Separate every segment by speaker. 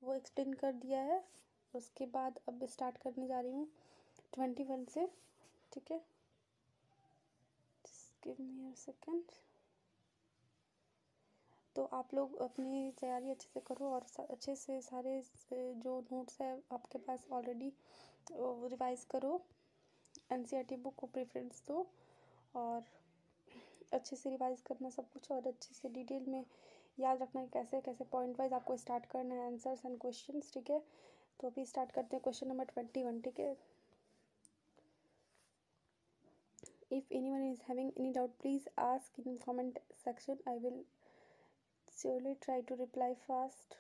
Speaker 1: वो एक्सप्लेन कर दिया है। उसके बाद अब स्टार्ट करने जा रही हूँ 21 से, ठीक है। Just give me a second. तो आप लोग अपनी तैयारी अच्छे से करो और अच्छे से सारे जो नोट्स है आपके पास ऑलरेडी रिवाइज करो। एनसीईआरटी बुक को प्रेफरेंस दो और अच्छे से रिवाइज करना सब कुछ, और अच्छे से डिटेल में याद रखना है कैसे कैसे पॉइंट वाइज आपको स्टार्ट करना है आंसर्स एंड क्वेश्चंस, ठीक है। तो अभी स्टार्ट करते हैं क्वेश्चन नंबर 21, ठीक है। If anyone is having any doubt please ask in comment section, I will surely try to reply fast.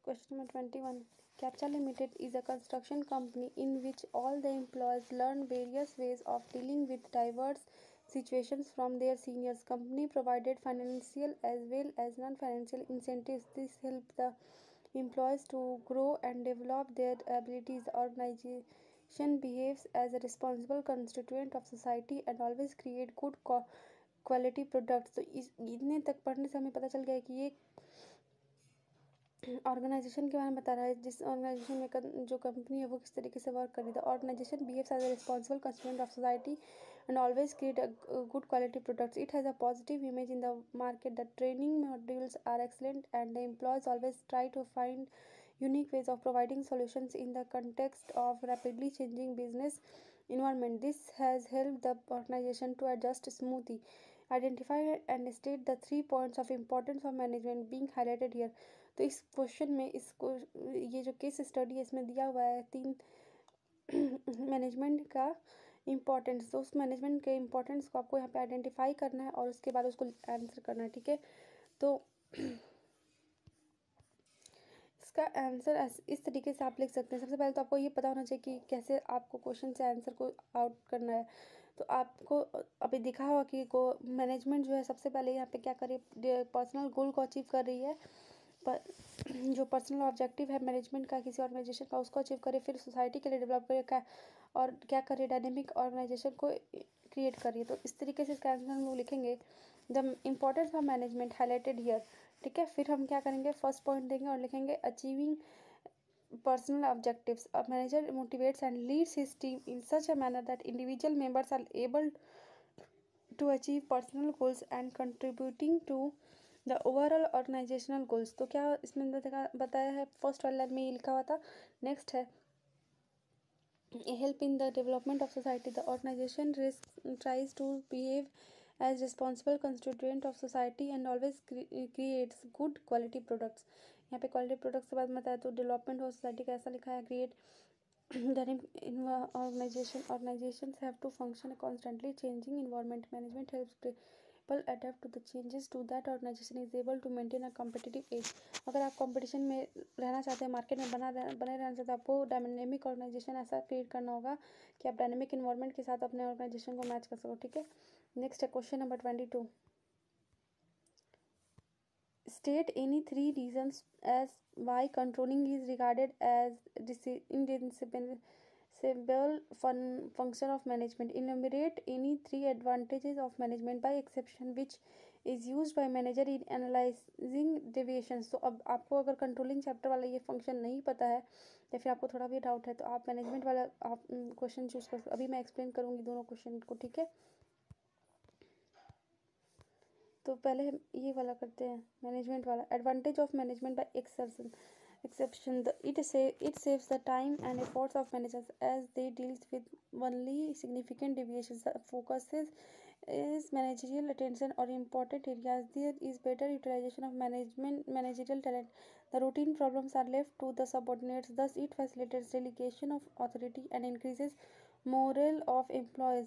Speaker 1: Question number 21. Captcha Limited is a construction company in which all the employees learn various ways of dealing with diverse situations from their seniors. Company provided financial as well as non-financial incentives. This helped the employees to grow and develop their abilities. The organization behaves as a responsible constituent of society and always create good quality products. तो इस इतने तक पढ़ने से हमें पता चल गया कि ये ऑर्गेनाइजेशन के बारे में बता रहा है, जिस ऑर्गेनाइजेशन में जो कंपनी है वो किस तरीके से वर्क कर रही है। Organisation behaves as a responsible constituent of society and always create a good quality products. It has a positive image in the market. The training modules are excellent and the employees always try to find unique ways of providing solutions in the context of rapidly changing business environment. This has helped the organization to adjust smoothly. Identify and state the 3 points of importance of management being highlighted here. तो इस question में इसको ये जो case study है इसमें दिया हुआ है 3 मैनेजमेंट का इम्पोर्टेंस। तो उस मैनेजमेंट के इम्पोर्टेंस को आपको यहाँ पे आइडेंटिफाई करना है और उसके बाद उसको आंसर करना है, ठीक है। तो इसका आंसर इस तरीके से आप लिख सकते हैं। सबसे पहले तो आपको ये पता होना चाहिए कि कैसे आपको क्वेश्चन से आंसर को आउट करना है। तो आपको अभी दिखा होगा कि को मैनेजमेंट जो है सबसे पहले यहाँ पे क्या करे, पर्सनल गोल को अचीव कर रही है। पर जो पर्सनल ऑब्जेक्टिव है मैनेजमेंट का किसी ऑर्गेनाइजेशन का उसको अचीव करे, फिर सोसाइटी के लिए डेवलप करे क्या, और क्या करे, डायनेमिक ऑर्गेनाइजेशन को क्रिएट करिए। तो इस तरीके से इसका आंसर हम लोग लिखेंगे the importance of management highlighted here, ठीक है। फिर हम क्या करेंगे, फर्स्ट पॉइंट देंगे और लिखेंगे achieving personal objectives. A manager motivates and leads his team in such a manner that individual members are able to achieve personal goals and contributing to the overall organizational goals। तो क्या इसमें बताया है, first वाले line में ये लिखा हुआ था। नेक्स्ट है help in the development of society. The organization tries to behave as responsible constituent of society and always creates good quality products। यहाँ पे क्वालिटी प्रोडक्ट्स के बाद में बताया तो डेवलपमेंट ऑफ सोसाइटी का ऐसा लिखा है, create organizations have to function a constantly changing environment. Management helps people adapt to the changes to that organization is able to maintain a competitive edge। अगर आप कंपटीशन में रहना चाहते हैं, मार्केट में बने रहना चाहते हैं, आपको डायनेमिक ऑर्गेनाइजेशन ऐसा क्रिएट करना होगा कि आप डायनेमिक इन्वायरमेंट के साथ अपने ऑर्गेनाइजेशन को मैच कर सको, ठीक है। नेक्स्ट है question number 22। State any 3 reasons as why controlling is regarded as indispensable function of management. Enumerate any 3 advantages of management by exception which is used by manager in analyzing deviations। तो अब आपको अगर controlling chapter वाला ये function नहीं पता है या फिर आपको थोड़ा भी डाउट है तो आप मैनेजमेंट वाला आप क्वेश्चन चूज कर सकते। अभी मैं एक्सप्लेन करूँगी दोनों क्वेश्चन को, ठीक है। तो पहले हम ये वाला करते हैं, मैनेजमेंट वाला। Advantage of management by exception it saves the time and efforts of managers as they deals with only significant deviations। The focuses is managerial attention or important areas. There is better utilization of managerial talent. The routine problems are left to the subordinates, thus it facilitates delegation of authority and increases morale of employees।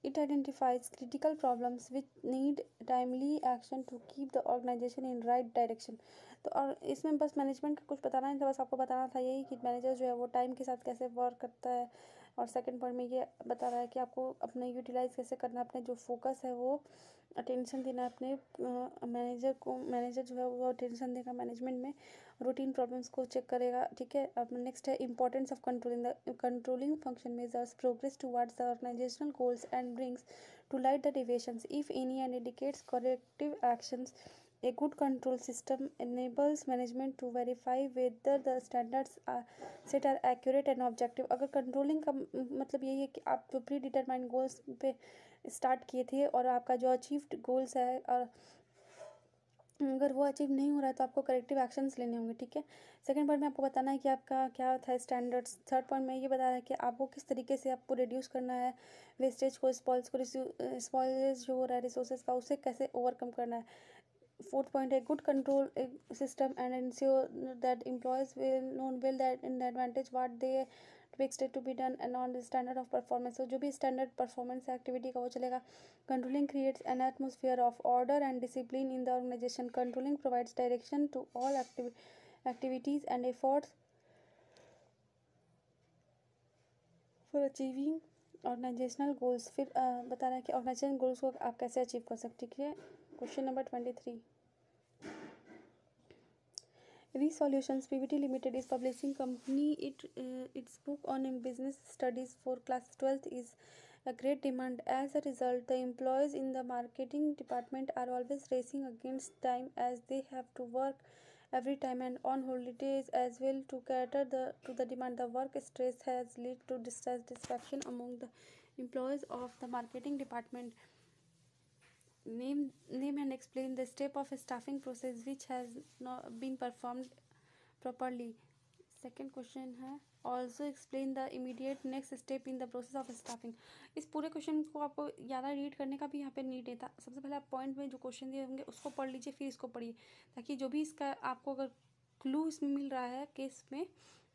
Speaker 1: It identifies critical problems which need timely action to keep the organization in right direction। तो और इसमें बस management का कुछ बताना नहीं था, बस आपको बताना था यही कि मैनेजर जो है वो टाइम के साथ कैसे वर्क करता है। और सेकंड पॉइंट में ये बता रहा है कि आपको अपने यूटिलाइज कैसे करना है, अपने जो फोकस है वो अटेंशन देना है अपने मैनेजर को। मैनेजर जो है वो अटेंशन देगा मैनेजमेंट में, रूटीन प्रॉब्लम्स को चेक करेगा, ठीक है। अब नेक्स्ट है importance of controlling function measures progress towards the organisational goals and brings to light the deviations if any and indicates corrective actions A good control system enables management to verify whether the standards are set are accurate and objective. अगर controlling का मतलब यही है कि आप जो pre determined goals पे start किए थे और आपका जो अचीव्ड गोल्स है और अगर वो अचीव नहीं हो रहा है तो आपको करेक्टिव एक्शंस लेने होंगे, ठीक है। सेकंड पॉइंट में आपको बताना है कि आपका क्या था स्टैंडर्ड्स। थर्ड पॉइंट में ये बता रहा है कि आपको किस तरीके से आपको रिड्यूस करना है वेस्टेज को, स्पॉइलेज जो हो रहा है रिसोर्सेज का, उसे कैसे ओवरकम करना है। फोर्थ पॉइंट है good control system and ensure that employees will known will that in the advantage what they to expected to be done and on the standard of performance. तो जो भी standard performance activity का वो चलेगा। Controlling creates an atmosphere of order and discipline in the organisation. Controlling provides direction to all activities and efforts for achieving organisational goals. फिर बता रहा है कि ऑर्गेनाइजेशनल गोल्स को आप कैसे अचीव कर सकते हैं, ठीक है। Question number 23। Resolutions PVT Limited is publishing company. Its book on business studies for class 12th is a great demand. As a result, the employees in the marketing department are always racing against time as they have to work every time and on holidays as well to cater to the demand. The work stress has led to dissatisfaction among the employees of the marketing department. Name and explain the step of staffing process which has not been performed properly. Second question है also explain the immediate next step in the process of staffing. इस पूरे question को आपको ज़्यादा read करने का भी यहाँ पे नीड नहीं था। सबसे पहले आप पॉइंट में जो क्वेश्चन दिए होंगे उसको पढ़ लीजिए, फिर इसको पढ़िए, ताकि जो भी इसका आपको अगर क्लू इसमें मिल रहा है केस में,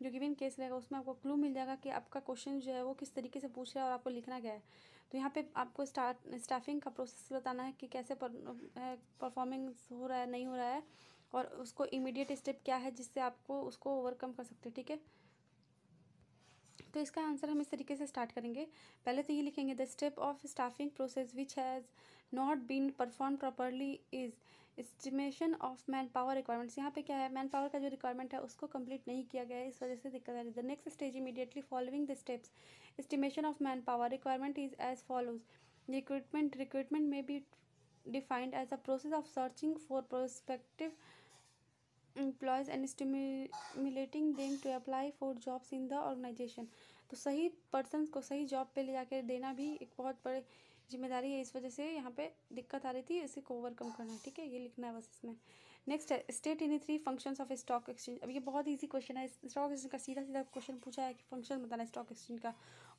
Speaker 1: जो गिवन केस रहेगा उसमें आपको क्लू मिल जाएगा कि आपका क्वेश्चन जो है वो किस तरीके से पूछ रहा है और आपको लिखना क्या है। तो यहाँ पे आपको स्टाफिंग का प्रोसेस बताना है कि कैसे परफॉर्मेंस हो रहा है, नहीं हो रहा है, और उसको इमीडिएट स्टेप क्या है जिससे आपको उसको ओवरकम कर सकते हैं, ठीक है। तो इसका आंसर हम इस तरीके से स्टार्ट करेंगे। पहले तो ये लिखेंगे the step of staffing process which has not been perform properly is estimation of manpower requirements. यहाँ पे क्या है, मैन पावर का जो रिक्वायरमेंट है उसको कंप्लीट नहीं किया गया है, इस वजह से दिक्कत आ रही है। The next stage immediately following the steps estimation of manpower requirement is as follows. Recruitment may be defined as a process of searching for prospective employees and stimulating them to apply for jobs in the organization। तो सही person को सही job पे ले जाकर देना भी एक बहुत बड़ी जिम्मेदारी है, इस वजह से यहाँ पे दिक्कत आ रही थी, इसी को ओवरकम करना है, ठीक है। ये लिखना है बस इसमें। नेक्स्ट है state in 3 functions of stock exchange. अब ये बहुत ईजी क्वेश्चन है, स्टॉक एक्सचेंज का सीधा सीधा क्वेश्चन पूछा है कि फंक्शन बताना है स्टॉक एक्सचेंज का,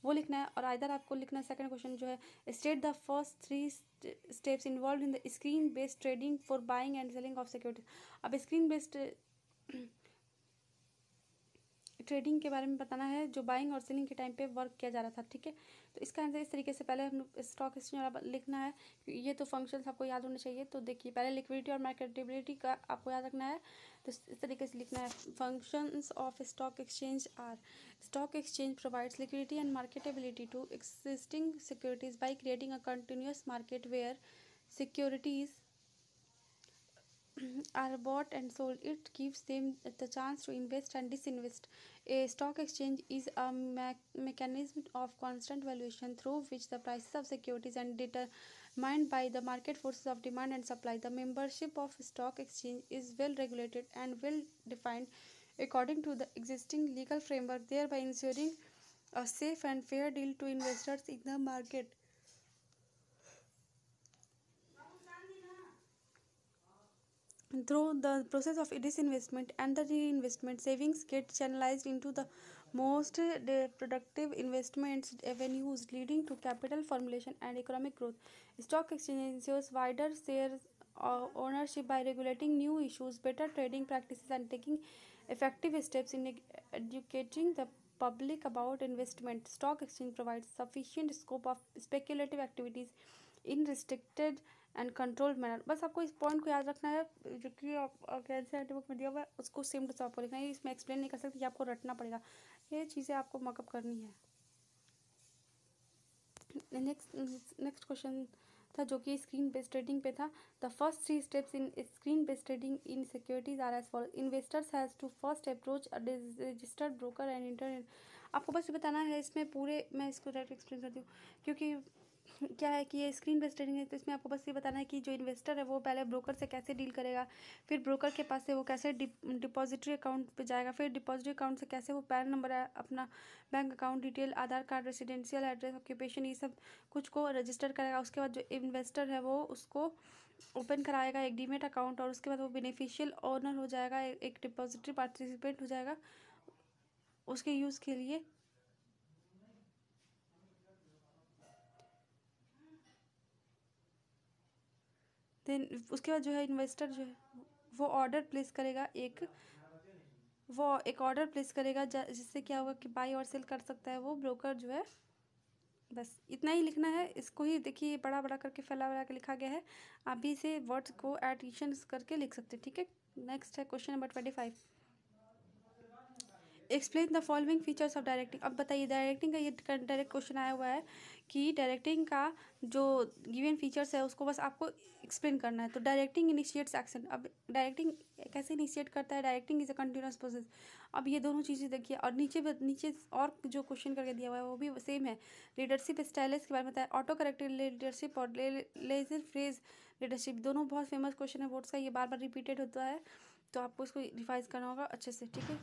Speaker 1: वो लिखना है। और इधर आपको लिखना है सेकंड क्वेश्चन जो है state the first 3 steps involve in the screen based trading for buying and selling of securities. अब स्क्रीन बेस्ड ट्रेडिंग के बारे में बताना है जो बाइंग और सेलिंग के टाइम पे वर्क किया जा रहा था, ठीक है। तो इसका आंसर इस तरीके से पहले हम स्टॉक एक्सचेंज वाला लिखना है, ये तो फंक्शंस आपको याद होने चाहिए। तो देखिए पहले लिक्विडिटी और मार्केटेबिलिटी का आपको याद रखना है, तो इस तरीके से लिखना है functions of stock exchange are stock exchange provides liquidity and marketability to existing securities by creating a continuous market where securities are bought and sold. It gives them the chance to invest and disinvest. A stock exchange is a mechanism of constant valuation through which the prices of securities are determined by the market forces of demand and supply. The membership of stock exchange is well regulated and well defined according to the existing legal framework, thereby ensuring a safe and fair deal to investors in the market. Through the process of disinvestment and the reinvestment, savings get channelized into the most productive investments avenues, leading to capital formulation and economic growth. Stock exchange ensures wider share ownership by regulating new issues, better trading practices, and taking effective steps in educating the public about investment. Stock exchange provides sufficient scope of speculative activities in restricted and controlled manner. बस आपको इस point को याद रखना है, जो कि cancer book में दिया हुआ है उसको सेम टू सेम आपको लिखना है, इसमें एक्सप्लेन नहीं कर सकती, ये आपको रटना पड़ेगा, ये चीज़ें आपको मॉकअप करनी है। नेक्स्ट क्वेश्चन था जो कि स्क्रीन बेस्ड ट्रेडिंग पे था। The first 3 steps in screen based trading in securities are as follow. Investors has to first approach a registered broker and internet. आपको बस बताना है इसमें पूरे, मैं इसको डायरेक्ट एक्सप्लेन करती हूँ क्योंकि क्या है कि ये स्क्रीन बेस्ड ट्रेडिंग है, तो इसमें आपको बस ये बताना है कि जो इन्वेस्टर है वो पहले ब्रोकर से कैसे डील करेगा, फिर ब्रोकर के पास से वो कैसे डिपॉजिटरी अकाउंट पे जाएगा, फिर डिपॉजिटरी अकाउंट से कैसे वो पैन नंबर है, अपना बैंक अकाउंट डिटेल, आधार कार्ड, रेसिडेंशियल एड्रेस, ऑक्यूपेशन, ये सब कुछ को रजिस्टर करेगा। उसके बाद जो इन्वेस्टर है वो उसको ओपन कराएगा एक डीमेट अकाउंट, और उसके बाद वो बेनिफिशियल ओनर हो जाएगा, एक डिपॉजिटरी पार्टिसिपेंट हो जाएगा उसके यूज़ के लिए। देन उसके बाद जो है इन्वेस्टर जो है वो ऑर्डर प्लेस करेगा, एक ऑर्डर प्लेस करेगा जिससे क्या होगा कि बाई और सेल कर सकता है वो ब्रोकर जो है। बस इतना ही लिखना है, इसको ही देखिए बड़ा बड़ा करके फैला वला के लिखा गया है, आप भी इसे वर्ड्स को एडिशन करके लिख सकते हैं, ठीक है। नेक्स्ट है question number 25। Explain the following features of directing. अब बताइए, डायरेक्टिंग का ये डायरेक्ट क्वेश्चन आया हुआ है कि डायरेक्टिंग का जो गिवन फीचर्स है उसको बस आपको एक्सप्लेन करना है। तो डायरेक्टिंग इनिशिएट्स एक्शन। अब डायरेक्टिंग कैसे इनिशिएट करता है? Directing is a continuous process. अब ये दोनों चीज़ें देखिए, और नीचे और जो क्वेश्चन करके दिया हुआ है वो भी सेम है। लीडरशिप स्टाइल्स के बारे में बताया, ऑटो करेक्टेड लीडरशिप और लेजर फ्रेज लीडरशिप, दोनों बहुत फेमस क्वेश्चन है बोर्ड्स का, ये बार बार रिपीटेड होता है, तो आपको इसको रिवाइज करना होगा अच्छे से, ठीक है।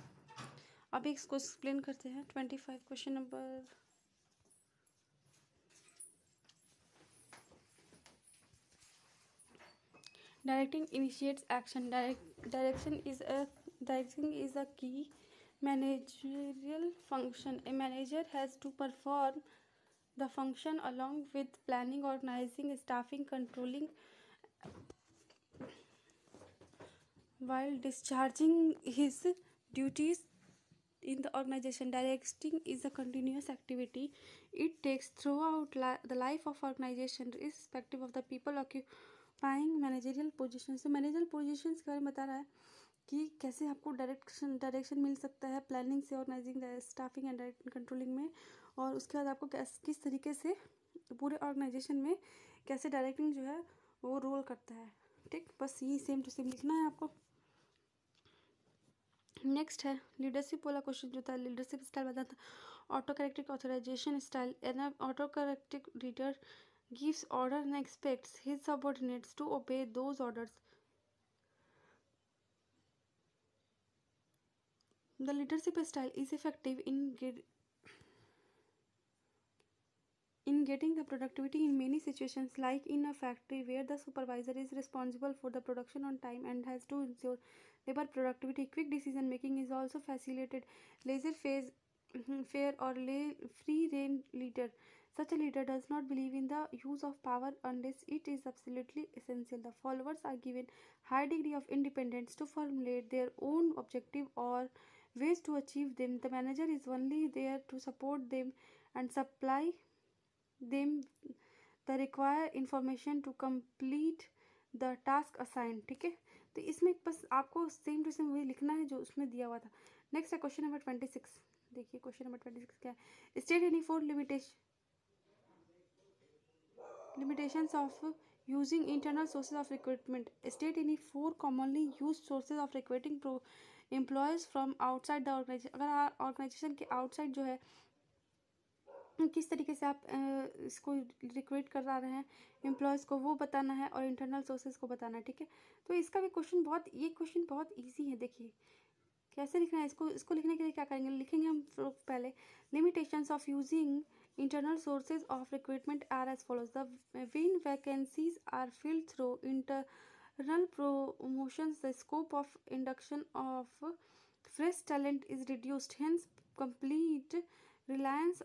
Speaker 1: अभी इसको एक्सप्लेन करते हैं। 25 question number. Directing initiates action. Direction is a की managerial function. A manager has to perform the function along with planning, organizing, staffing, controlling, while discharging his duties in the organization. Directing is a continuous activity. It takes throughout the life of organization, irrespective of the people occupying managerial positions. So managerial positions के बारे में बता रहा है कि कैसे आपको direction मिल सकता है प्लानिंग से, ऑर्गेनाइजिंग, स्टाफिंग एंड कंट्रोलिंग में, और उसके बाद आपको किस तरीके से पूरे ऑर्गेनाइजेशन में कैसे डायरेक्टिंग जो है वो रोल करता है, ठीक। बस यही सेम टू सेम लिखना है आपको। नेक्स्ट है लीडरशिप वाला क्वेश्चन जो था, लीडरशिप स्टाइल बताता था। Autocratic authorization style. An autocratic leader gives order and expects his subordinates to obey those orders. The leadership style is effective in getting the productivity in many situations, like in a factory where the supervisor is responsible for the production on time and has to ensure labor productivity. Quick decision making is also facilitated. Laissez faire or free rein leader. Such a leader does not believe in the use of power unless it is absolutely essential. The followers are given high degree of independence to formulate their own objective or ways to achieve them. The manager is only there to support them and supply them the required information to complete the task assigned, ठीक है। तो इसमें बस आपको same to same वही लिखना है जो उसमें दिया हुआ था। नेक्स्ट है क्वेश्चन नंबर 26। देखिए क्वेश्चन नंबर 26 क्या है। State any four limitations of using internal sources of recruitment. State any four commonly used sources of recruiting employees from outside the organization. अगर ऑर्गेनाइजेशन के आउटसाइड जो है किस तरीके से आप इसको रिक्रूट करा रहे हैं एम्प्लॉयज़ को, वो बताना है, और इंटरनल सोर्सेज को बताना है, ठीक है। तो इसका भी ये क्वेश्चन बहुत इजी है। देखिए कैसे लिखना है इसको लिखने के लिए क्या करेंगे, लिखेंगे हम पहले। Limitations of using internal sources of recruitment are as follows. The when vacancies are filled through internal promotions, the scope of induction of fresh talent is reduced. Hence, complete reliance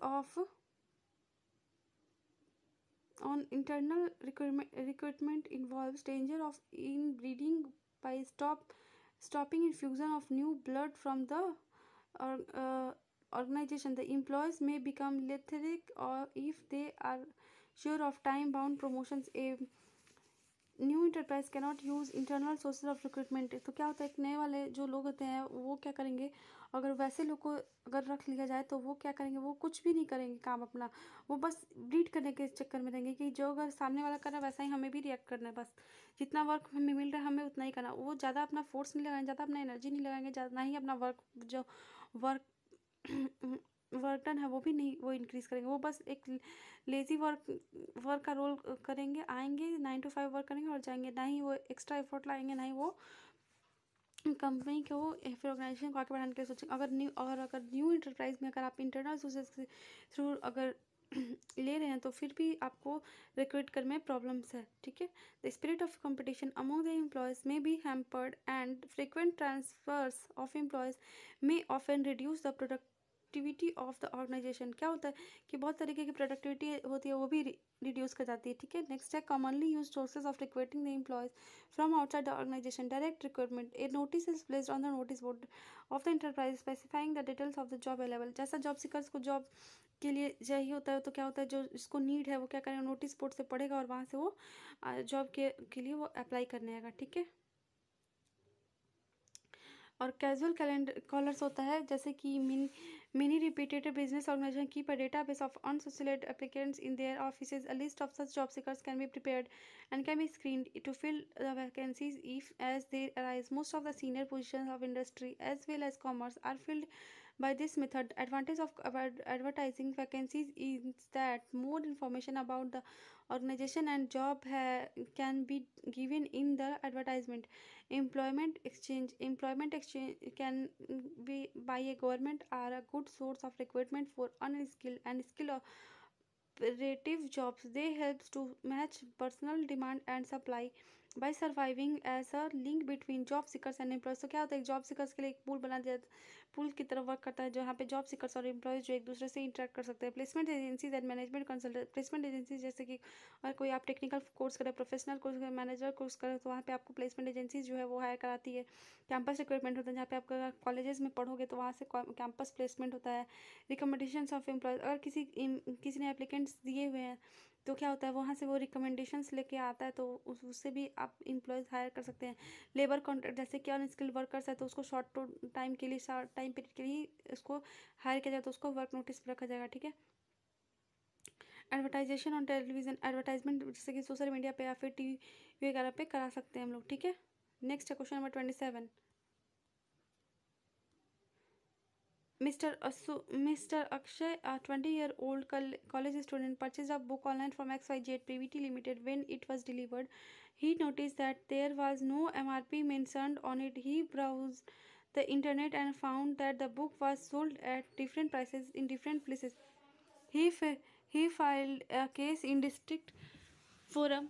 Speaker 1: on internal recruitment involves danger of inbreeding by stopping infusion of new blood from the organization. The employees may become lethargic or if they are sure of time bound promotions. A new enterprise cannot use internal sources of recruitment. तो क्या होता है, एक नए वाले जो लोग होते हैं वो क्या करेंगे, अगर वैसे लोग को अगर रख लिया जाए तो वो क्या करेंगे, वो कुछ भी नहीं करेंगे काम अपना, वो बस ब्रीड करने के चक्कर में रहेंगे कि जो अगर सामने वाला कर रहा है वैसा ही हमें भी रिएक्ट करना है, बस जितना वर्क हमें मिल रहा है हमें उतना ही करना। वो ज़्यादा अपना फोर्स नहीं लगाएंगे, ज़्यादा अपना एनर्जी नहीं लगाएंगे, ना ही अपना वर्क वर्क डन है वो भी नहीं वो इंक्रीज़ करेंगे, वो बस एक लेज़ी वर्क का रोल करेंगे, आएंगे 9 to 5 वर्क करेंगे और जाएंगे, ना ही वो एक्स्ट्रा एफर्ट लाएंगे, ना ही वो कंपनी को या फिर ऑर्गेनाइजेशन को आगे बढ़ाने के लिए सोचेंगे। अगर न्यू इंटरप्राइज में अगर आप इंटरनल सोर्सेज के थ्रू अगर ले रहे हैं तो फिर भी आपको रिक्रूट करने में प्रॉब्लम्स है, ठीक है। The spirit of competition among the employees may be hampered and frequent transfers of employees may often reduce the productivity of the organisation. क्या होता है कि बहुत तरीके की प्रोडक्टिविटी होती है वो भी रिड्यूस कर जाती है, ठीक है। नेक्स्ट है commonly use sources of recruiting the employees from outside the organization. Direct recruitment. A notice is placed on the notice board of the enterprise specifying the details of the job available. जैसा job seekers को job के लिए चाहिए होता है तो क्या होता है, जो जिसको नीड है वो क्या करेगा, नोटिस बोर्ड से पढ़ेगा और वहाँ से वो जॉब के लिए वो अप्लाई करने आएगा, ठीक है। और कैजुअल कैलेंडर कॉलर्स होता है जैसे कि many reputed business organizations keep a database of unsolicited applicants in their offices. A list of such job seekers can be prepared and can be screened to fill the vacancies if as they arise. Most of the senior positions of industry as well as commerce are filled by this method. Advantage of advertising vacancies is that more information about the organization and job can be given in the advertisement. Employment exchange can be by a government are a good source of recruitment for unskilled and skilled operative jobs. They help to match personal demand and supply by surviving as a link between job seekers and employers. तो क्या होता है, job seekers के लिए एक pool बना दिया, pool की तरह वर्क करता है जहाँ पे जॉब सीकर्स और एम्प्लॉयज जो एक दूसरे से इंटरेक्ट कर सकते हैं। Placement agencies and management consultant. Placement agencies जैसे कि और कोई आप टेक्निकल कोर्स करें, प्रोफेशनल कोर्स करें, मैनेजर कोर्स करें तो वहाँ पे आपको प्लेसमेंट एजेंसीज जो है वो हायर कराती है। कैंपस रिक्रूटमेंट होता है जहाँ पे आप कॉलेजेस में पढ़ोगे तो वहाँ से कैंपस प्लेसमेंट होता है। रिकमेंडेशंस ऑफ एम्प्लॉयज, अगर किसी ने एप्लीकेंट्स दिए हुए हैं तो क्या होता है वहाँ से वो रिकमेंडेशंस लेके आता है तो उससे भी आप एम्प्लॉयज़ हायर कर सकते हैं। लेबर कॉन्ट्रैक्ट जैसे कि अनस्किल्ड वर्कर्स है तो उसको शॉर्ट टाइम के लिए शॉर्ट टाइम पीरियड के लिए उसको हायर किया जाए तो उसको वर्क नोटिस पर रखा जाएगा, ठीक है। एडवर्टाइजेशन ऑन टेलीविजन, एडवर्टाइजमेंट जैसे कि सोशल मीडिया पे या फिर टीवी वगैरह पे करा सकते हैं हम लोग, ठीक है। नेक्स्ट है question number 27। Mr. Akshay, a 20-year-old college student, purchased a book online from XYZ Privity Limited. When it was delivered, he noticed that there was no MRP mentioned on it. He browsed the internet and found that the book was sold at different prices in different places. He he filed a case in district forum.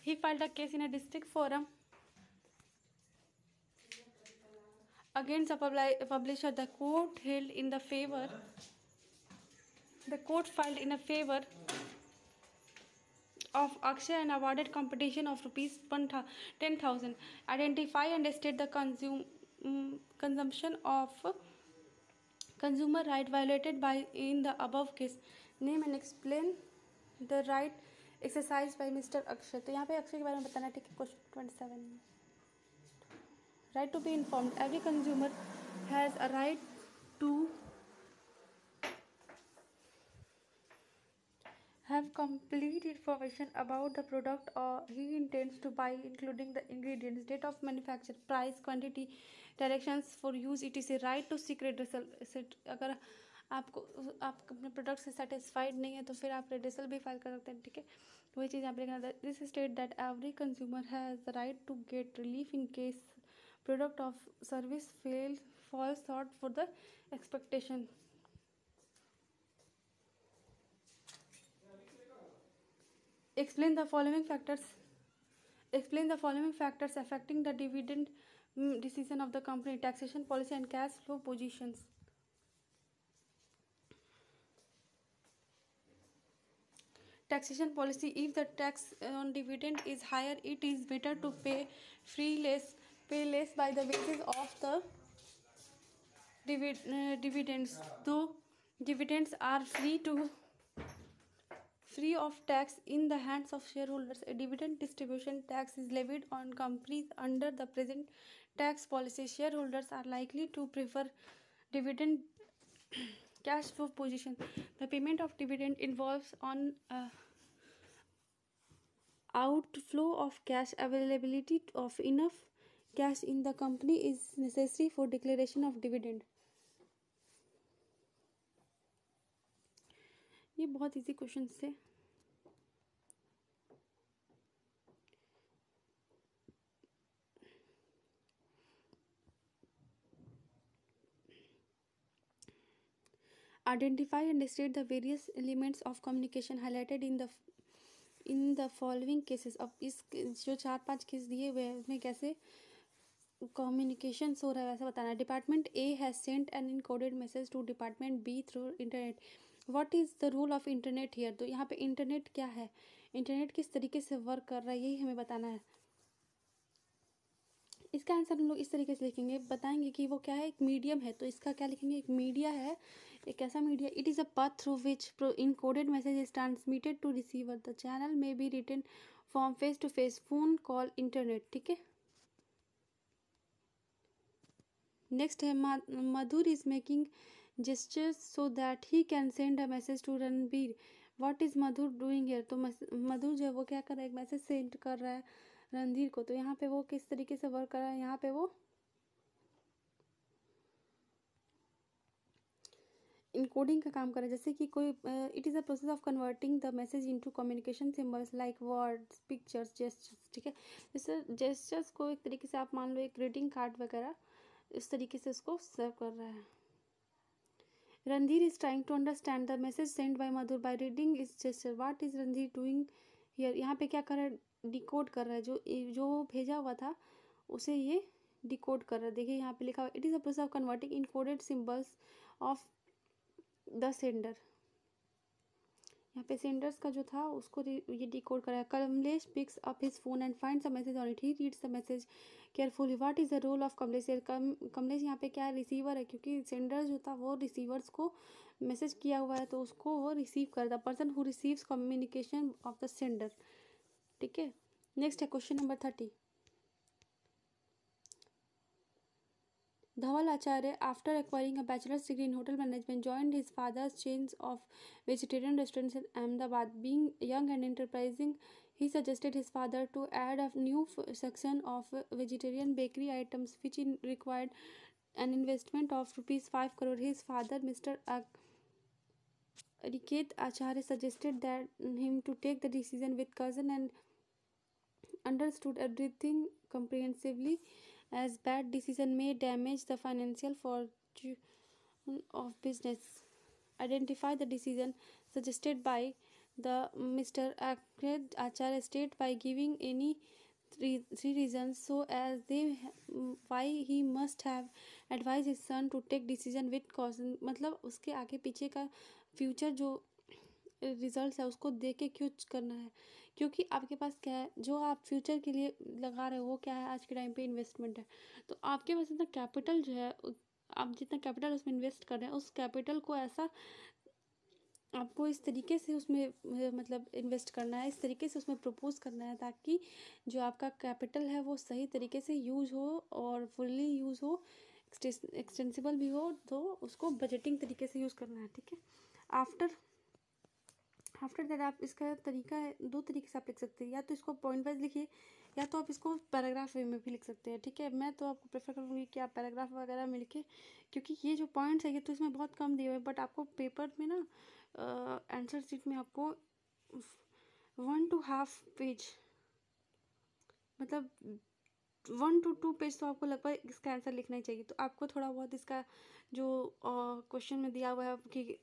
Speaker 1: He filed a case in a district forum against the publisher. The court filed in a favor of Akshay and awarded compensation of rupees 10,000. Identify and state the consumption of consumer right violated by in the above case. Name and explain the right exercised by Mr. Akshay. तो यहाँ पे अक्षय के बारे में बताना है, ठीक है। क्वेश्चन 27 में right to be informed. Every consumer has a right to have complete information about the product or he intends to buy, including the ingredients, date of manufacture, price, quantity, directions for use, etc. Right to seek redressal. अगर आपको आप अपने product से satisfied नहीं है तो फिर आप रेडिसल भी फाइल कर सकते हैं, ठीक है। वही चीज़ यहाँ पे लिखना था। This state that every consumer has the right to get relief in case product of service falls short for the expectation. Explain the following factors. Explain the following factors affecting the dividend decision of the company: taxation policy and cash flow positions. Taxation policy: if the tax on dividend is higher, it is better to pay less by the basis of the dividends. Though dividends are free of tax in the hands of shareholders, a dividend distribution tax is levied on companies under the present tax policy. Shareholders are likely to prefer dividend cash flow position. The payment of dividend involves on outflow of cash. Availability of enough cash in the company is necessary for declaration of dividend. ये बहुत easy question थे। Identify and state the various elements of communication highlighted in the following cases। अब इस जो 4-5 case दिए हुए हैं उसमें कैसे कम्युनिकेशन हो रहा है वैसा बताना है। Department A has sent an encoded message to department B through internet. What is the rule of internet here. तो यहाँ पे इंटरनेट क्या है, इंटरनेट किस तरीके से वर्क कर रहा है, यही हमें बताना है। इसका आंसर हम लोग इस तरीके से लिखेंगे, बताएंगे कि वो क्या है, एक मीडियम है। तो इसका क्या लिखेंगे, एक मीडिया है, एक ऐसा media. It is a path through which encoded message is transmitted to receiver. The channel may be written form face to face, phone call, internet. ठीक है, नेक्स्ट है Madhur is making gestures so that he can send a message to Ranbir. What is Madhur doing here. तो मधुर जो है वो क्या कर रहा है, एक मैसेज सेंड कर रहा है रणधीर को। तो यहाँ पे वो किस तरीके से वर्क कर रहा है, यहाँ पे वो इनकोडिंग का काम कर रहा है। जैसे कि कोई it is a process of converting the message into communication symbols like words, pictures, gestures. ठीक है, जैसे जेस्चर्स को एक तरीके से आप मान लो एक ग्रीटिंग कार्ड वगैरह, इस तरीके से उसको सर्व कर रहा है। Randhir is trying to understand the message send by Madhur by reading is gesture. What is Randhir doing here. यहाँ पे क्या कर रहा है, डिकोड कर रहा है, जो भेजा हुआ था उसे ये डिकोड कर रहा है। देखिए यहाँ पे लिखा हुआ, it is a process of converting encoded symbols of the sender. यहाँ पे सेंडर्स का जो था उसको ये डिकोड करा है। Kamlesh picks up his phone and finds a message on it, he reads the message carefully. What is the role of Kamlesh. Kamlesh यहाँ पे क्या है, रिसीवर है, क्योंकि सेंडर जो था वो रिसीवर्स को मैसेज किया हुआ है तो उसको वो रिसीव कर, the person who receives communication of the sender. ठीक है, नेक्स्ट है question number 30। Dhawal Acharya, after acquiring a bachelor's degree in hotel management, joined his father's chains of vegetarian restaurants in Ahmedabad. Being young and enterprising, he suggested his father to add a new section of vegetarian bakery items, which required an investment of rupees 5 crore. His father, Mr. Riket Acharya, suggested that him to take the decision with cousin and understood everything comprehensively, as bad decision may damage the financial fortune of business. Identify the decision suggested by the Mr. Acharya state by giving any three reasons so as they why he must have advised his son to take decision with caution। मतलब उसके आगे पीछे का future जो result है उसको देख के क्यों करना है, क्योंकि आपके पास क्या है, जो आप फ्यूचर के लिए लगा रहे हो वो क्या है, आज के टाइम पे इन्वेस्टमेंट है। तो आपके पास इतना कैपिटल जो है, आप जितना कैपिटल उसमें इन्वेस्ट कर रहे हैं उस कैपिटल को ऐसा आपको इस तरीके से उसमें मतलब इन्वेस्ट करना है, इस तरीके से उसमें प्रपोज करना है ताकि जो आपका कैपिटल है वो सही तरीके से यूज़ हो और फुल्ली यूज़ हो, एक्सटेंसिबल भी हो, तो उसको बजटिंग तरीके से यूज़ करना है। ठीक है, आफ्टर दैट आप इसका तरीका है, दो तरीके से आप लिख सकते हैं, या तो इसको पॉइंट वाइज लिखिए या तो आप इसको पैराग्राफ वे में भी लिख सकते हैं। ठीक है, मैं तो आपको प्रेफर करूँगी कि आप पैराग्राफ वगैरह में लिखें, क्योंकि ये जो पॉइंट्स है ये तो इसमें बहुत कम दिए हुए हैं, बट आपको पेपर में ना आंसर शीट में आपको 1.5 पेज, मतलब 1 to 2 पेज तो आपको लगभग इसका आंसर लिखना ही चाहिए। तो आपको थोड़ा बहुत इसका जो क्वेश्चन में दिया हुआ है कि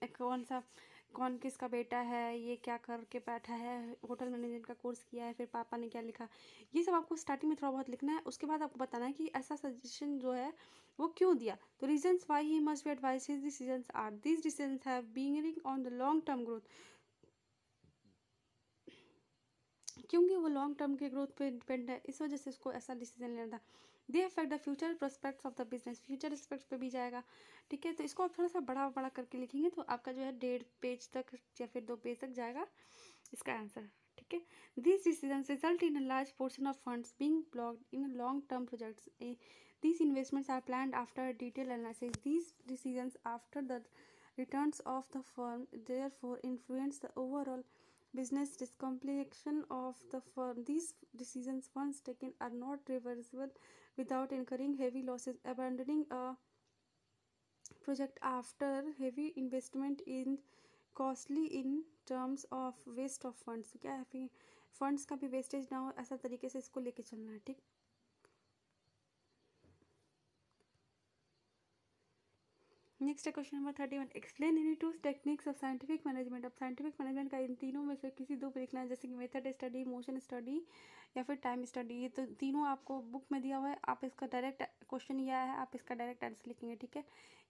Speaker 1: कौन किसका बेटा है, ये क्या करके बैठा है, होटल मैनेजमेंट का कोर्स किया है, फिर पापा ने क्या लिखा, ये सब आपको स्टार्टिंग में थोड़ा बहुत लिखना है। उसके बाद आपको बताना है कि ऐसा सजेशन जो है वो क्यों दिया। तो reasons why he must be advise his decisions are, these decisions have being on the long term growth, क्योंकि वो लॉन्ग टर्म के ग्रोथ पे डिपेंड है, इस वजह से उसको ऐसा डिसीजन लेना था। They affect the future prospects of the business, future aspects पे भी जाएगा। ठीक है, तो इसको आप थोड़ा सा बड़ा बड़ा करके लिखेंगे तो आपका जो है 1.5 पेज तक या फिर 2 पेज तक जाएगा इसका आंसर। ठीक है, these decisions result in a large portion of funds being blocked in long-term projects. These investments are planned after a detailed analysis. These decisions after the returns of the firm therefore influence the overall business discompletion of the firm. These decisions once taken are not reversible without incurring heavy losses. Abandoning a project after heavy investment in costly in terms of waste of funds, क्या है फिर funds का भी wastage ना हो, ऐसा तरीके से इसको लेके चलना है, ठीक। नेक्स्ट है question number 31, explain any two techniques of scientific management. अब साइंटिफिक मैनेजमेंट का इन तीनों में से किसी दो पे लिखना है, जैसे कि मेथड स्टडी, मोशन स्टडी या फिर टाइम स्टडी। ये तो तीनों आपको बुक में दिया हुआ है, आप इसका डायरेक्ट क्वेश्चन ये आया है, आप इसका डायरेक्ट आंसर लिखेंगे, ठीक है।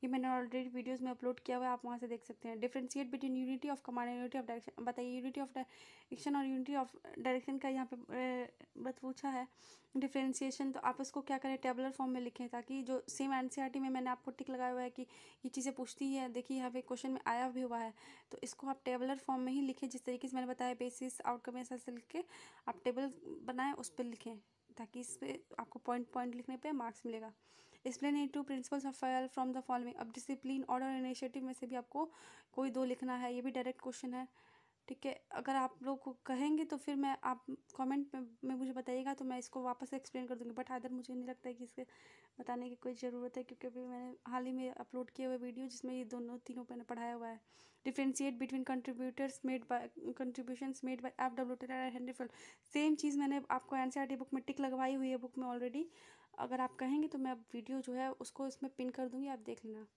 Speaker 1: ये मैंने ऑलरेडी वीडियोस में अपलोड किया हुआ है, आप वहाँ से देख सकते हैं। Differentiate between unity of command and unity of direction. बताइए यूनिटी ऑफ डायरेक्शन और यूनिटी ऑफ डायरेक्शन का यहाँ पे बत पूछा है डिफ्रेंशिएशन, तो आप इसको क्या करें, टेबुलर फॉर्म में लिखें, ताकि जो सेम एनसीईआरटी में मैंने आपको टिक लगाया हुआ है कि ये चीज़ें पूछती है, देखिए यहाँ पे क्वेश्चन में आया भी हुआ है, तो इसको आप टेबुलर फॉर्म में ही लिखें, जिस तरीके से मैंने बताया, बेसिस आउटकम ऐसा से लिख के आप टेबल बनाएं, उस पर लिखें, ताकि इस पर आपको पॉइंट पॉइंट लिखने पे मार्क्स मिलेगा। Explain it to principles of fire from the following. अब डिसिप्लिन, ऑर्डर, इनिशिएटिव में से भी आपको कोई दो लिखना है, ये भी डायरेक्ट क्वेश्चन है, ठीक है। अगर आप लोग कहेंगे तो फिर मैं, आप कमेंट में मुझे बताइएगा, तो मैं इसको वापस से एक्सप्लेन कर दूँगी, बट अदर मुझे नहीं लगता है कि इसके बताने की कोई ज़रूरत है, क्योंकि अभी मैंने हाल ही में अपलोड किए हुए वीडियो जिसमें ये दोनों तीनों मैंने पढ़ाया हुआ है। Differentiate between contributions made by F W T and Henry Field. Same चीज़ मैंने आपको एनसीईआरटी बुक में टिक लगवाई हुई है, बुक में ऑलरेडी। अगर आप कहेंगे तो मैं अब वीडियो जो है उसको इसमें पिन कर दूँगी, आप देख लेना।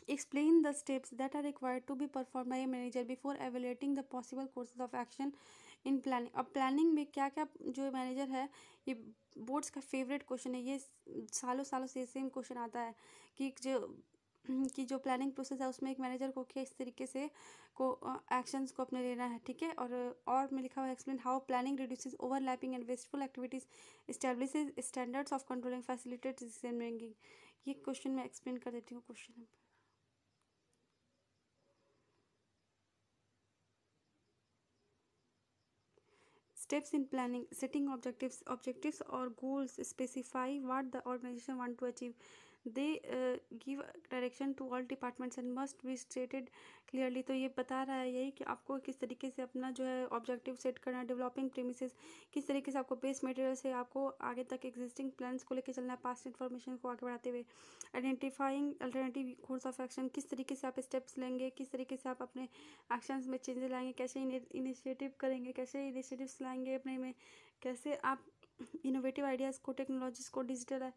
Speaker 1: Explain the steps that are required to be performed by a manager before evaluating the possible courses of action in planning। अब प्लानिंग में क्या क्या जो मैनेजर है, ये बोर्ड्स का फेवरेट क्वेश्चन है, ये सालों सालों से सेम क्वेश्चन आता है कि जो प्लानिंग प्रोसेस है उसमें एक मैनेजर को किस तरीके से को एक्शंस को अपने लेना है, ठीक है। और में लिखा हुआ है explain how planning reduces overlapping and wasteful activities, establishes standards of controlling, facilitates decision making. ये क्वेश्चन मैं एक्सप्लेन कर देती हूँ question. Steps in planning: setting objectives or goals specify what the organization want to achieve. They give direction to all departments and must be stated clearly। तो ये बता रहा है यही कि आपको किस तरीके से अपना जो है ऑब्जेक्टिव सेट करना है। डेवलपिंग प्रीमिसेस, किस तरीके से आपको बेस मटेरियल से आपको आगे तक एग्जिस्टिंग प्लान्स को लेकर चलना है, पास्ट इन्फॉर्मेशन को आगे बढ़ाते हुए। Identifying alternative course of action, किस तरीके से आप स्टेप्स लेंगे, किस तरीके से आप अपने एक्शंस में चेंजेस लाएंगे, कैसे इनिशिएटिव करेंगे, कैसे इनिशिएटिव्स लाएंगे अपने में, कैसे आप इनोवेटिव आइडियाज़ को, टेक्नोलॉजीज़ को, डिजिटल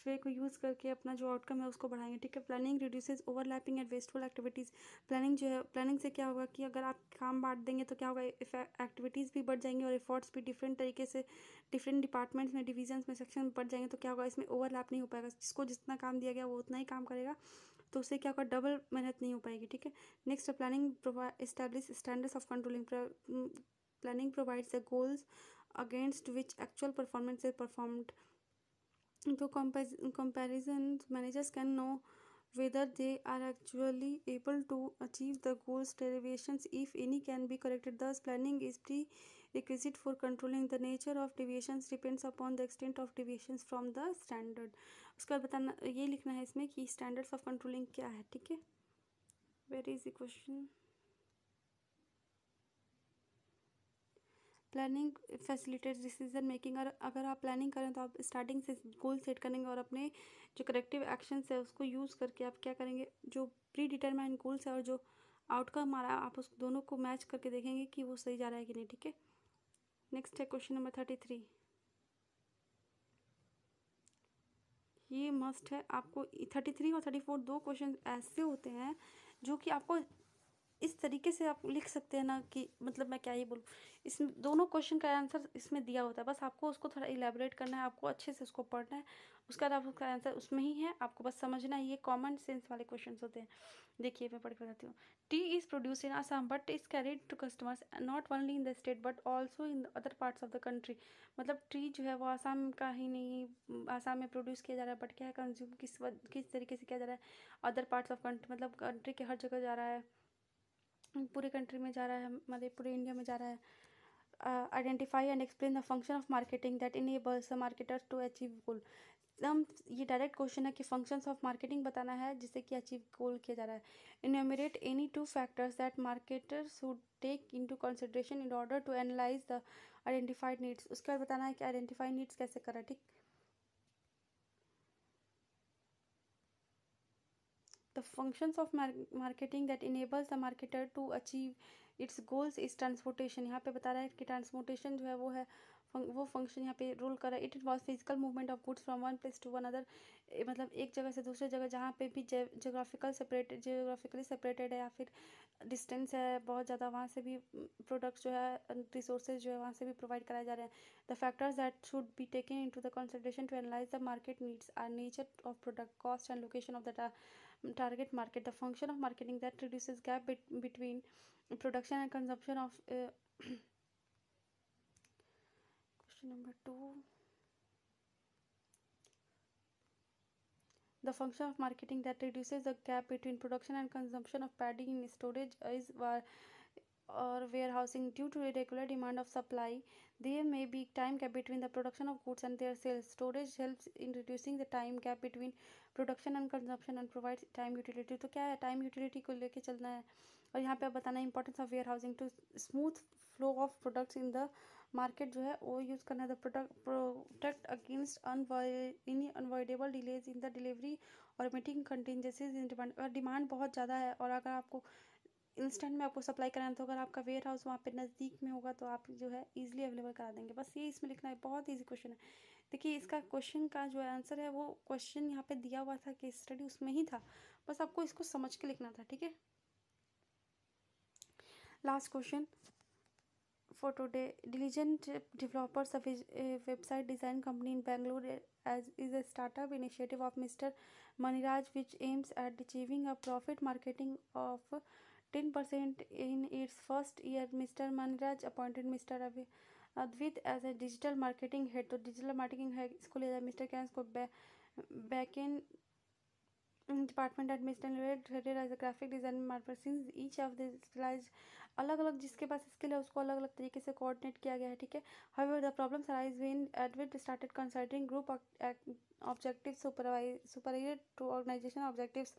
Speaker 1: वे को यूज़ करके अपना जो आउटकम है उसको बढ़ाएंगे, ठीक है। Planning reduces overlapping and wasteful activities. Planning जो है, प्लानिंग से क्या होगा कि अगर आप काम बांट देंगे तो क्या होगा, एक्टिविटीज़ भी बढ़ जाएंगी और एफर्ट्स भी डिफरेंट तरीके से डिफरेंट डिपार्टमेंट्स में, डिविजन्स में, सेक्शन में बढ़ जाएंगे, तो क्या होगा, इसमें ओवरलैप नहीं हो पाएगा। जिसको जितना काम दिया गया वो उतना ही काम करेगा, तो उससे क्या होगा, डबल मेहनत नहीं हो पाएगी, ठीक है। Next, planning establish standards of controlling. Planning provides the goals against which actual performance is performed. तो comparison managers can know whether they are actually able to achieve the goals deviations, if any, can be corrected। Thus planning is prerequisite for controlling the nature of deviations depends upon the extent of deviations from the standard। उसका बताना ये लिखना है इसमें कि standards of controlling क्या है, ठीक है। Very easy question. Planning facilitate decision making. और अगर आप प्लानिंग करें तो आप स्टार्टिंग से गोल सेट करेंगे और अपने जो करेक्टिव एक्शंस है उसको यूज़ करके आप क्या करेंगे, जो प्री डिटरमाइंड गोल्स है और जो आउटकम आ रहा है, आप उस दोनों को मैच करके देखेंगे कि वो सही जा रहा है कि नहीं, ठीक है। नेक्स्ट है क्वेश्चन नंबर 33। ये मस्ट है आपको। 33 और 34 दो क्वेश्चन ऐसे होते हैं जो कि आपको इस तरीके से आप लिख सकते हैं ना कि मतलब मैं क्या ही बोलूँ, इसमें दोनों क्वेश्चन का आंसर इसमें दिया होता है, बस आपको उसको थोड़ा इलेबोरेट करना है, आपको अच्छे से उसको पढ़ना है, उसका बाद उसका आंसर उसमें ही है, आपको बस समझना है। ये कॉमन सेंस वाले क्वेश्चन होते हैं। देखिए मैं पढ़ के बताती हूँ। Tea is produce in Assam but is carried to customers not only in the state but also in other parts of the country. मतलब टी जो है वो आसाम का ही नहीं, आसाम में प्रोड्यूस किया जा रहा है, बट क्या है, कंज्यूम किस तरीके से किया जा रहा है, अदर पार्ट्स ऑफ कंट्री, मतलब कंट्री के हर जगह जा रहा है, पूरे कंट्री में जा रहा है, हमारे पूरे इंडिया में जा रहा है। Identify and explain the function of marketing that enables the marketers to achieve goal. हम ये डायरेक्ट क्वेश्चन है कि फंक्शंस ऑफ मार्केटिंग बताना है जिससे कि अचीव गोल किया जा रहा है। Enumerate any two factors that marketers should take into consideration in order to analyse the identified needs. उसके बाद बताना है कि आइडेंटिफाई नीड्स कैसे करें, ठीक। The functions of marketing that enables the marketer to achieve its goals is transportation. यहाँ पे बता रहा है कि ट्रांसपोर्टेशन जो है वो है वो फंक्शन यहाँ पे रोल कर रहा है. It involve physical movement of goods from one place to one other. मतलब एक जगह से दूसरे जगह जहाँ पे भी जियोग्राफिकली सेपरेटेड है या फिर डिस्टेंस है बहुत ज़्यादा, वहाँ से भी प्रोडक्ट्स जो है रिसोर्सेज जो है वहाँ से भी प्रोवाइड कराए जा रहे हैं. The factors that should be taken into the consideration to analyse the market needs are nature of product, cost and location of the target market. The function of marketing that reduces gap between production and consumption of question number 2. The function of marketing that reduces the gap between production and consumption of paddy in storage is or warehousing. Due to irregular demand of supply, there may be time gap between the production of goods and their sales. Storage helps in reducing the time gap between production and consumption and provides time utility. तो क्या है, time utility को लेके चलना है. और यहाँ पे आप बताना है importance of warehousing to smooth flow of products in the market जो है वो यूज़ करना है. The protect against any unavoidable delays in the delivery और मीटिंग कंटिजेंसीज इन डिमांड. अगर डिमांड बहुत ज़्यादा है और अगर आपको इंस्टेंट में आपको सप्लाई कराना है तो अगर आपका वेयर हाउस वहाँ पे नज़दीक में होगा तो आप जो है ईजिली अवेलेबल करा देंगे. बस ये इसमें लिखना है, बहुत ईजी क्वेश्चन है. देखिए इसका क्वेश्चन का जो आंसर है वो क्वेश्चन यहाँ पे दिया हुआ था, केस स्टडी उसमें ही था, बस आपको इसको समझ के लिखना था. ठीक है. Last question for today. Diligent developers of a website design company in Bangalore as is a startup initiative of Mr. Maniraj which aims at achieving a profit marketing of 10% in its first year. Mr. Maniraj appointed Mr. Advait as a digital marketing head. तो digital marketing head इसको ले जाए. Mr. Kans को backend department administrator headed as a graphic design marketer. Since each of the specialized अलग अलग जिसके पास skill है उसको अलग अलग तरीके से कोऑर्डिनेट किया गया है. ठीक है. However, the problems arise when Advait started considering group objectives superior to organization objectives.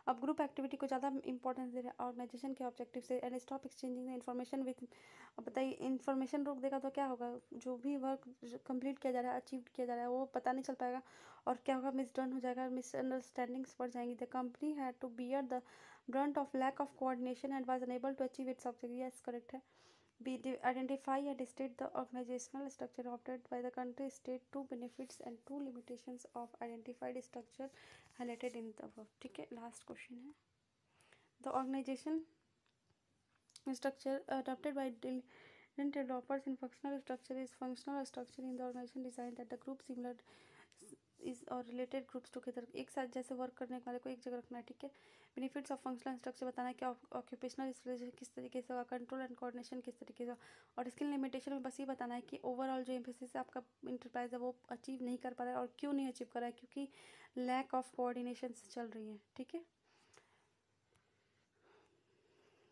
Speaker 1: अब ग्रुप एक्टिविटी को ज़्यादा इंपॉर्टेंस दे रहा है ऑर्गेनाइजेशन के ऑब्जेक्टिव से. And stop exchanging the information with. अब बताइए इन्फॉर्मेशन रोक देगा तो क्या होगा, जो भी वर्क कंप्लीट किया जा रहा है अचीव किया जा रहा है वो पता नहीं चल पाएगा और क्या होगा, मिसडन हो जाएगा, मिसअंडरस्टैंडिंग्स बढ़ जाएंगी. The company had to bear the brunt of lack of coordination and was unable to achieve its objective. Yes, correct है. We identify and state the organizational structure adopted by the country, state two benefits and two limitations of identified structure highlighted in the above. ठीक है. Last question है. The organization structure adopted by diligent developers in functional structure is functional structure in the organization designed that the group similar is और related groups together. एक साथ जैसे work करने वाले को एक जगह रखना है. ठीक है. बेनिफिट्स ऑफ फंक्शनल स्ट्रक्चर बताना है कि ऑक्यूपेशनल स्पेशलाइजेशन किस तरीके से होगा, कंट्रोल एंड कोऑर्डिनेशन किस तरीके से, और स्किल लिमिटेशन में बस ये बताना है कि ओवरऑल जो एम्फेसिस आपका इंटरप्राइज है वो अचीव नहीं कर पा रहा है. और क्यों नहीं अचीव कर रहा है, क्योंकि लैक ऑफ कोऑर्डिनेशन चल रही है. ठीक है.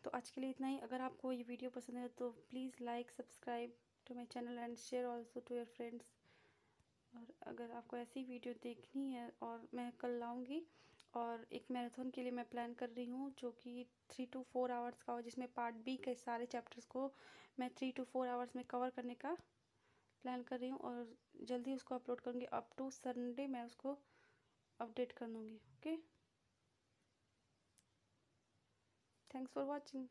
Speaker 1: तो आज के लिए इतना ही. अगर आपको ये वीडियो पसंद है तो please like subscribe to my channel and share also to your friends. और अगर आपको ऐसी वीडियो देखनी है और मैं कल लाऊंगी, और एक मैराथन के लिए मैं प्लान कर रही हूँ जो कि 3 to 4 आवर्स का हो, जिसमें पार्ट बी के सारे चैप्टर्स को मैं 3 to 4 आवर्स में कवर करने का प्लान कर रही हूँ और जल्दी उसको अपलोड करूँगी. अप टू संडे मैं उसको अपडेट कर दूँगी. ओके. Thanks for watching.